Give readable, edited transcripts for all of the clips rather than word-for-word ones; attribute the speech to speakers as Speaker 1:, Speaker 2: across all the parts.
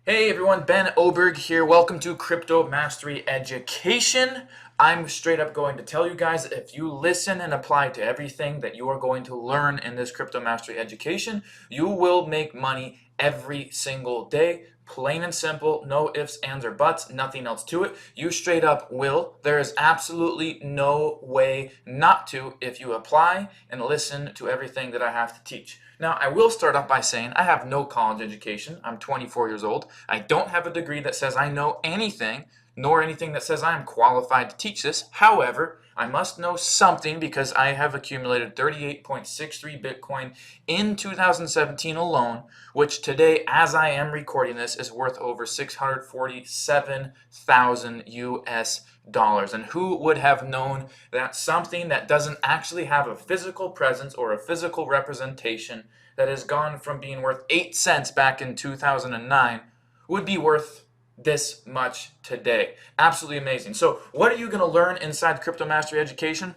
Speaker 1: Hey everyone, Ben Oberg here. Welcome to Crypto Mastery Education. I'm straight up going to tell you guys that if you listen and apply to everything that you are going to learn in this Crypto Mastery Education, you will make money every single day. Plain and simple, no ifs, ands, or buts, nothing else to it. You straight up will. There is absolutely no way not to if you apply and listen to everything that I have to teach. Now, I will start off by saying I have no college education. I'm 24 years old. I don't have a degree that says I know anything, nor anything that says I am qualified to teach this. However, I must know something because I have accumulated 38.63 Bitcoin in 2017 alone, which today, as I am recording this, is worth over 647,000 US dollars. And who would have known that something that doesn't actually have a physical presence or a physical representation that has gone from being worth 8 cents back in 2009 would be worth this much today? Absolutely amazing. So what are you going to learn inside Crypto Mastery Education?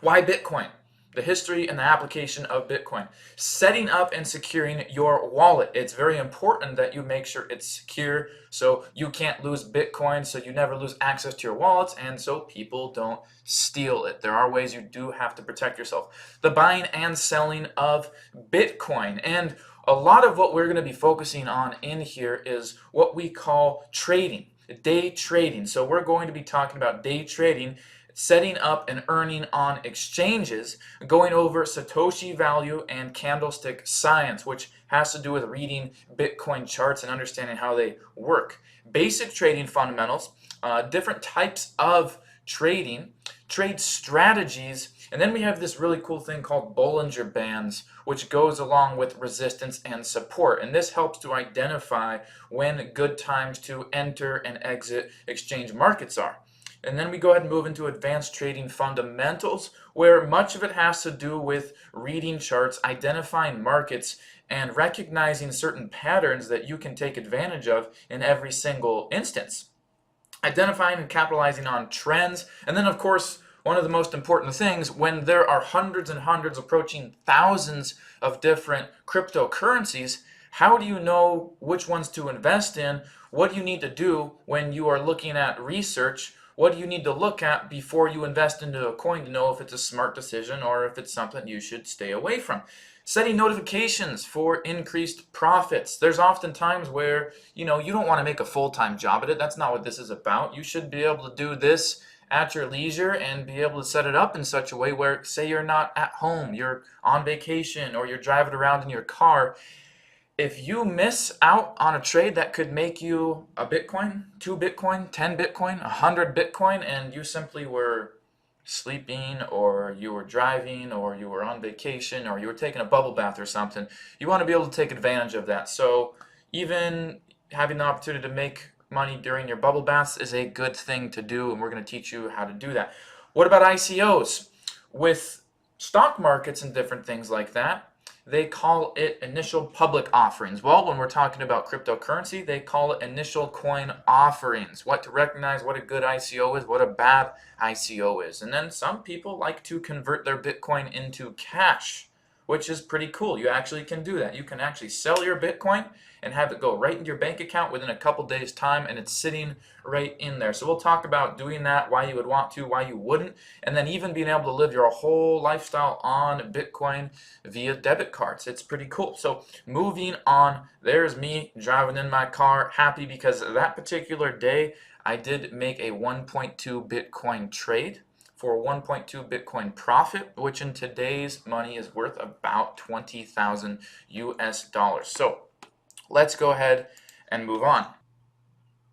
Speaker 1: Why Bitcoin? The history and the application of Bitcoin. Setting up and securing your wallet. It's very important that you make sure it's secure so you can't lose Bitcoin, so you never lose access to your wallets, and so people don't steal it. There are ways you do have to protect yourself. The buying and selling of Bitcoin. And a lot of what we're going to be focusing on in here is what we call trading, day trading. So we're going to be talking about day trading, setting up and earning on exchanges, going over Satoshi value and candlestick science, which has to do with reading Bitcoin charts and understanding how they work. Basic trading fundamentals, different types of trading, trade strategies, and then we have this really cool thing called Bollinger Bands, which goes along with resistance and support. And this helps to identify when good times to enter and exit exchange markets are. And then we go ahead and move into advanced trading fundamentals, where much of it has to do with reading charts, identifying markets, and recognizing certain patterns that you can take advantage of in every single instance. Identifying and capitalizing on trends, and then of course, one of the most important things, when there are hundreds and hundreds, approaching thousands of different cryptocurrencies, how do you know which ones to invest in? What do you need to do when you are looking at research? What do you need to look at before you invest into a coin to know if it's a smart decision or if it's something you should stay away from? Setting notifications for increased profits. There's often times where, you don't want to make a full-time job at it. That's not what this is about. You should be able to do this at your leisure and be able to set it up in such a way where, say you're not at home, you're on vacation, or you're driving around in your car. If you miss out on a trade that could make you a Bitcoin, 2 Bitcoin, 10 Bitcoin, 100 Bitcoin, and you simply were sleeping, or you were driving, or you were on vacation, or you were taking a bubble bath or something, you want to be able to take advantage of that. So even having the opportunity to make money during your bubble baths is a good thing to do, and we're going to teach you how to do that. What about ICOs? With stock markets and different things like that, they call it initial public offerings. Well, when we're talking about cryptocurrency, they call it initial coin offerings. What to recognize what a good ICO is, what a bad ICO is. And then some people like to convert their Bitcoin into cash, which is pretty cool. You actually can do that. You can actually sell your Bitcoin and have it go right into your bank account within a couple days' time, and it's sitting right in there. So we'll talk about doing that, why you would want to, why you wouldn't, and then even being able to live your whole lifestyle on Bitcoin via debit cards. It's pretty cool. So moving on, there's me driving in my car, happy because that particular day I did make a 1.2 Bitcoin trade for 1.2 Bitcoin profit, which in today's money is worth about 20,000 US dollars. So let's go ahead and move on.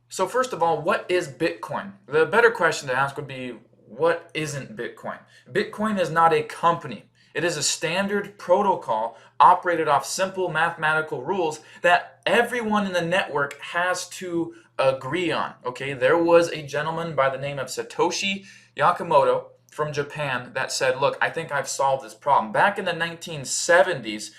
Speaker 1: So first of all, what is Bitcoin? The better question to ask would be, what isn't Bitcoin? Bitcoin is not a company. It is a standard protocol operated off simple mathematical rules that everyone in the network has to agree on. Okay, there was a gentleman by the name of Satoshi Nakamoto from Japan that said, look, I think I've solved this problem. Back in the 1970s,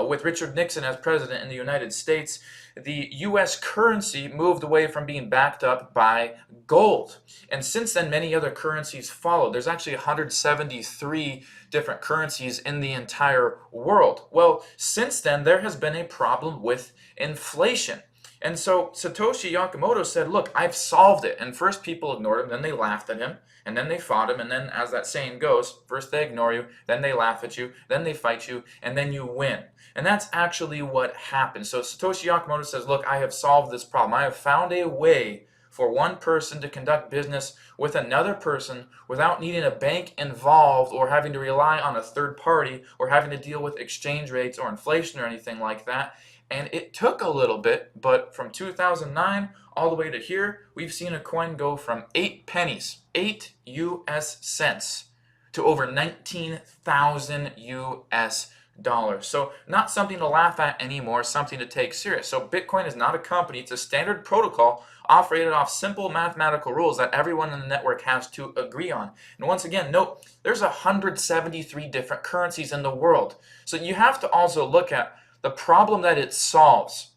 Speaker 1: with Richard Nixon as president in the United States, the U.S. currency moved away from being backed up by gold. And since then, many other currencies followed. There's actually 173 different currencies in the entire world. Well, since then, there has been a problem with inflation. And so Satoshi Nakamoto said, look, I've solved it. And first people ignored him, then they laughed at him, and then they fought him. And then, as that saying goes, first they ignore you, then they laugh at you, then they fight you, and then you win. And that's actually what happened. So Satoshi Nakamoto says, look, I have solved this problem. I have found a way for one person to conduct business with another person without needing a bank involved or having to rely on a third party or having to deal with exchange rates or inflation or anything like that. And it took a little bit, but from 2009 all the way to here, we've seen a coin go from 8 pennies, 8 US cents, to over 19,000 US dollars. So not something to laugh at anymore, something to take serious. So Bitcoin is not a company, it's a standard protocol operated off simple mathematical rules that everyone in the network has to agree on. And once again, note, there's 173 different currencies in the world. So you have to also look at the problem that it solves.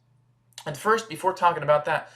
Speaker 1: And first, before talking about that,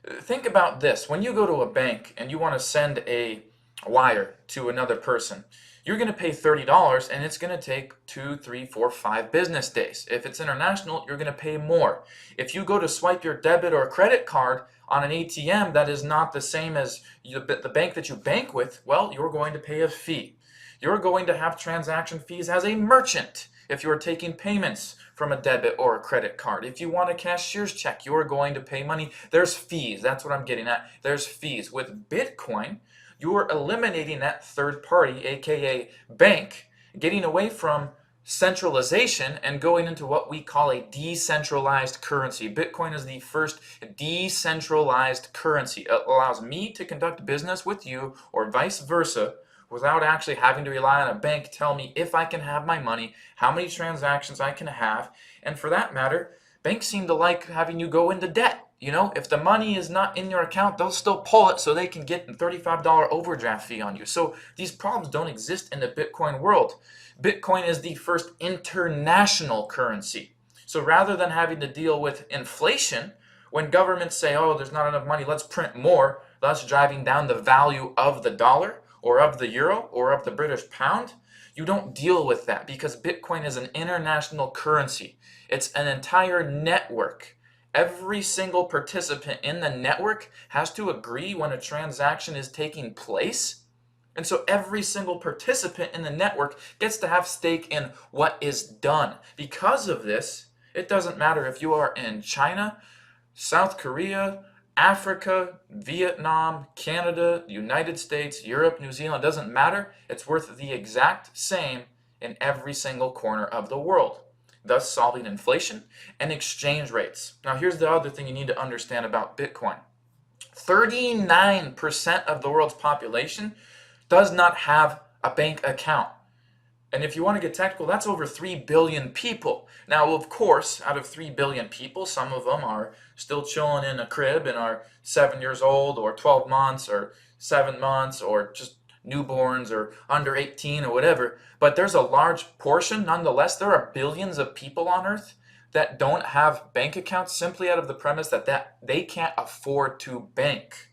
Speaker 1: think about this. When you go to a bank and you want to send a wire to another person, you're going to pay $30 and it's going to take 2, 3, 4, 5 business days. If it's international, you're going to pay more. If you go to swipe your debit or credit card on an ATM that is not the same as the bank that you bank with, well, you're going to pay a fee. You're going to have transaction fees as a merchant if you're taking payments from a debit or a credit card. If you want a cashier's check, you're going to pay money. There's fees. That's what I'm getting at. There's fees. With Bitcoin, you're eliminating that third party, aka bank, getting away from centralization and going into what we call a decentralized currency. Bitcoin is the first decentralized currency. It allows me to conduct business with you or vice versa without actually having to rely on a bank tell me if I can have my money, how many transactions I can have, and for that matter, banks seem to like having you go into debt. You know, if the money is not in your account, they'll still pull it so they can get a $35 overdraft fee on you. So these problems don't exist in the Bitcoin world. Bitcoin is the first international currency. So rather than having to deal with inflation, when governments say, oh, there's not enough money, let's print more, thus driving down the value of the dollar or of the euro or of the British pound, you don't deal with that because Bitcoin is an international currency. It's an entire network. Every single participant in the network has to agree when a transaction is taking place. And so every single participant in the network gets to have stake in what is done. Because of this, it doesn't matter if you are in China, South Korea, Africa, Vietnam, Canada, the United States, Europe, New Zealand, doesn't matter. It's worth the exact same in every single corner of the world, thus solving inflation and exchange rates. Now here's the other thing you need to understand about Bitcoin. 39% of the world's population does not have a bank account. And if you want to get technical, that's over 3 billion people. Now, of course, out of 3 billion people, some of them are still chilling in a crib and are 7 years old or 12 months or 7 months or just newborns or under 18 or whatever. But there's a large portion, nonetheless, there are billions of people on Earth that don't have bank accounts simply out of the premise that they can't afford to bank.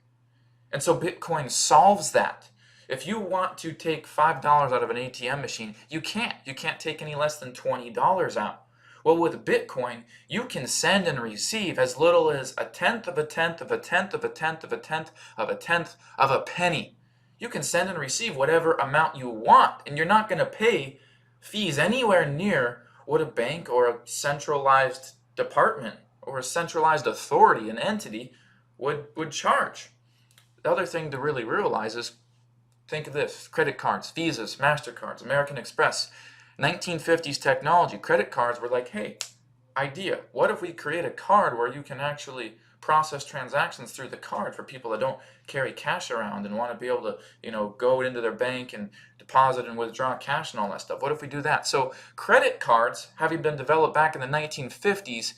Speaker 1: And so Bitcoin solves that. If you want to take $5 out of an ATM machine, you can't. You can't take any less than $20 out. Well, with Bitcoin, you can send and receive as little as a tenth of a tenth of a tenth of a tenth of a tenth of a tenth of a penny. You can send and receive whatever amount you want, and you're not going to pay fees anywhere near what a bank or a centralized department or a centralized authority, an entity, would charge. The other thing to really realize is, think of this, credit cards, Visas, MasterCards, American Express, 1950s technology. Credit cards were like, hey, idea, what if we create a card where you can actually process transactions through the card for people that don't carry cash around and want to be able to, go into their bank and deposit and withdraw cash and all that stuff. What if we do that? So credit cards, having been developed back in the 1950s,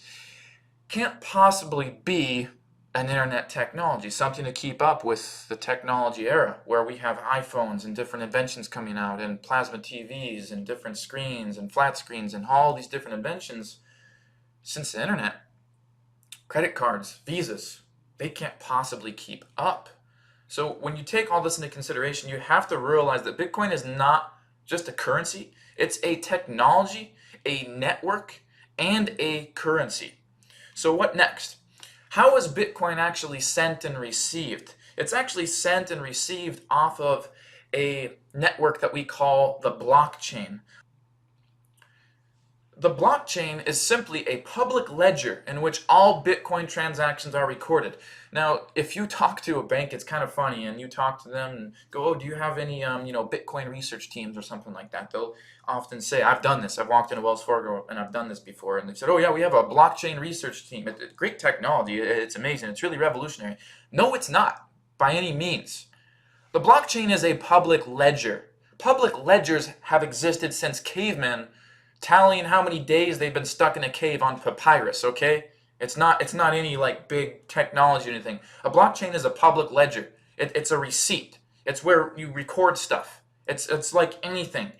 Speaker 1: can't possibly be an internet technology, something to keep up with the technology era where we have iPhones and different inventions coming out and plasma TVs and different screens and flat screens and all these different inventions. Since the internet, credit cards, Visas, they can't possibly keep up. So when you take all this into consideration, you have to realize that Bitcoin is not just a currency, it's a technology, a network, and a currency. So what next? How is Bitcoin actually sent and received? It's actually sent and received off of a network that we call the blockchain. The blockchain is simply a public ledger in which all Bitcoin transactions are recorded. Now, if you talk to a bank, it's kind of funny, and you talk to them and go, "Oh, do you have any, Bitcoin research teams or something like that?" They'll often say, "I've done this. I've walked into Wells Fargo and I've done this before." And they said, "Oh yeah, we have a blockchain research team. It's great technology. It's amazing. It's really revolutionary." No, it's not by any means. The blockchain is a public ledger. Public ledgers have existed since cavemen tallying how many days they've been stuck in a cave on papyrus, okay? It's not any like big technology or anything. A blockchain is a public ledger. It's a receipt. It's where you record stuff. It's like anything.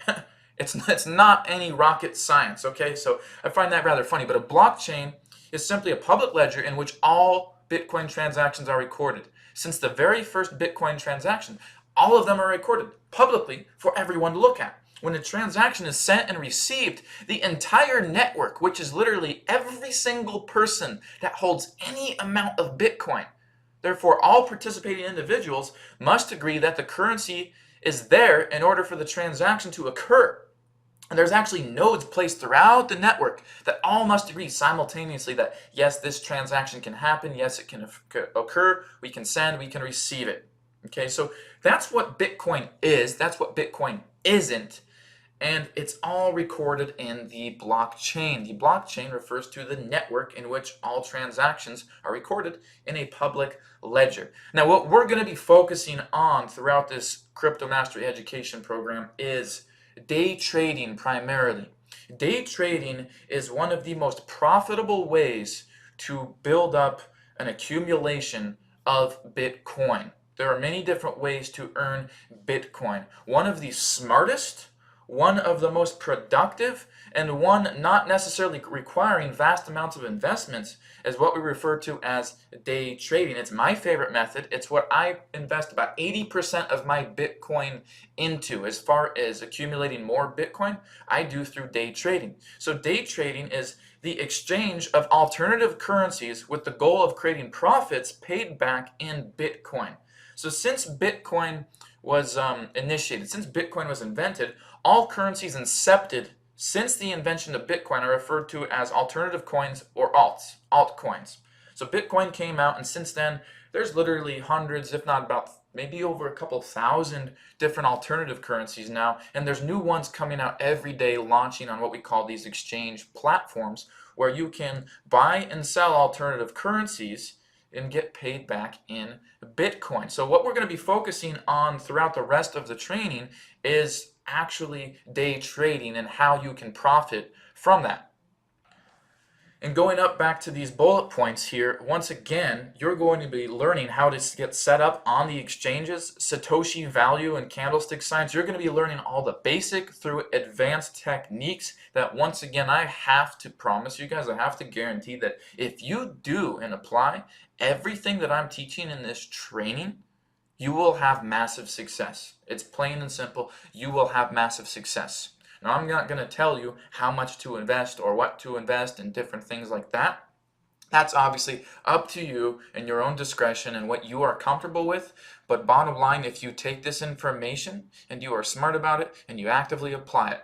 Speaker 1: It's not any rocket science, okay? So I find that rather funny. But a blockchain is simply a public ledger in which all Bitcoin transactions are recorded. Since the very first Bitcoin transaction, all of them are recorded publicly for everyone to look at. When a transaction is sent and received, the entire network, which is literally every single person that holds any amount of Bitcoin, therefore all participating individuals must agree that the currency is there in order for the transaction to occur. And there's actually nodes placed throughout the network that all must agree simultaneously that yes, this transaction can happen, yes, it can occur, we can send, we can receive it. Okay, so that's what Bitcoin is, that's what Bitcoin isn't, and it's all recorded in the blockchain. The blockchain refers to the network in which all transactions are recorded in a public ledger. Now, what we're going to be focusing on throughout this Crypto Mastery Education program is day trading primarily. Day trading is one of the most profitable ways to build up an accumulation of Bitcoin. There are many different ways to earn Bitcoin. One of the smartest, one of the most productive, and one not necessarily requiring vast amounts of investments is what we refer to as day trading. It's my favorite method. It's what I invest about 80% of my Bitcoin into. As far as accumulating more Bitcoin, I do through day trading. So day trading is the exchange of alternative currencies with the goal of creating profits paid back in Bitcoin. So since Bitcoin was initiated, since Bitcoin was invented, all currencies incepted since the invention of Bitcoin are referred to as alternative coins or altcoins. So Bitcoin came out, and since then, there's literally hundreds, if not about maybe over a couple thousand different alternative currencies now, and there's new ones coming out every day launching on what we call these exchange platforms where you can buy and sell alternative currencies and get paid back in Bitcoin. So what we're going to be focusing on throughout the rest of the training is actually day trading and how you can profit from that. And going up back to these bullet points here, once again, you're going to be learning how to get set up on the exchanges, Satoshi value and candlestick signs. You're going to be learning all the basic through advanced techniques that, once again, I have to promise you guys, I have to guarantee that if you do and apply everything that I'm teaching in this training, you will have massive success. It's plain and simple. You will have massive success. Now, I'm not going to tell you how much to invest or what to invest and different things like that. That's obviously up to you and your own discretion and what you are comfortable with. But bottom line, if you take this information and you are smart about it and you actively apply it,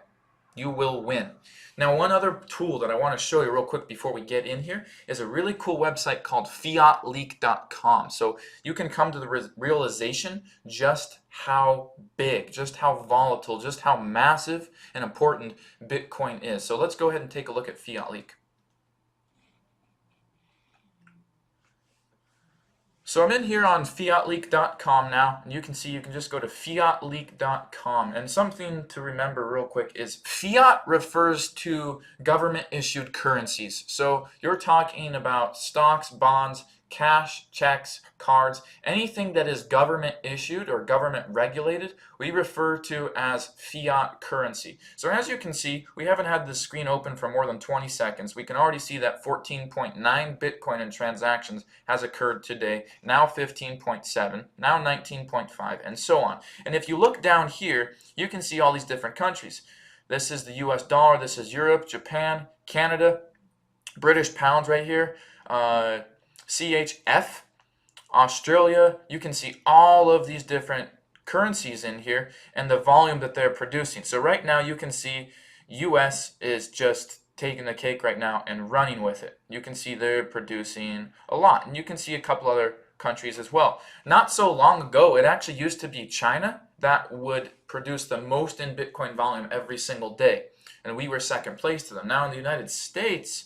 Speaker 1: you will win. Now, one other tool that I want to show you real quick before we get in here is a really cool website called fiatleak.com. So you can come to the realization just how big, just how volatile, just how massive and important Bitcoin is. So let's go ahead and take a look at Fiat Leak. So I'm in here on fiatleak.com now, and you can see you can just go to fiatleak.com. And something to remember real quick is fiat refers to government issued currencies. So you're talking about stocks, bonds, cash, checks, cards, anything that is government issued or government regulated, we refer to as fiat currency. So as you can see, we haven't had this screen open for more than 20 seconds. We can already see that 14.9 Bitcoin in transactions has occurred today, now 15.7, now 19.5, and so on. And if you look down here, you can see all these different countries. This is the US dollar, this is Europe, Japan, Canada, British pounds right here, CHF, Australia. You can see all of these different currencies in here and the volume that they're producing. So right now you can see US is just taking the cake right now and running with it. You can see they're producing a lot, and you can see a couple other countries as well. Not so long ago, it actually used to be China that would produce the most in Bitcoin volume every single day, and we were second place to them. Now in the United States,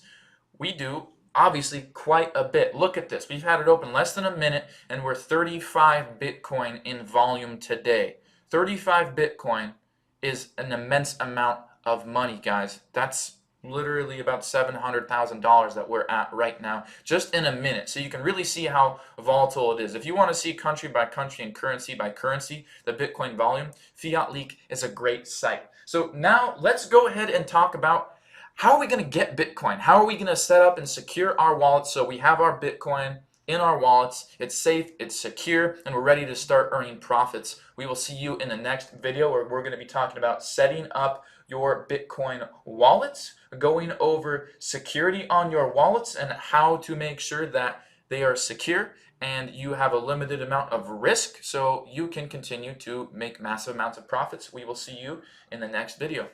Speaker 1: we do obviously quite a bit. Look at this. We've had it open less than a minute, and we're 35 Bitcoin in volume today. 35 Bitcoin is an immense amount of money, guys. That's literally about $700,000 that we're at right now, just in a minute. So you can really see how volatile it is. If you want to see country by country and currency by currency, the Bitcoin volume, Fiat Leak is a great site. So now let's go ahead and talk about how are we going to get Bitcoin? How are we going to set up and secure our wallets so we have our Bitcoin in our wallets, it's safe, it's secure, and we're ready to start earning profits. We will see you in the next video where we're going to be talking about setting up your Bitcoin wallets, going over security on your wallets and how to make sure that they are secure and you have a limited amount of risk so you can continue to make massive amounts of profits. We will see you in the next video.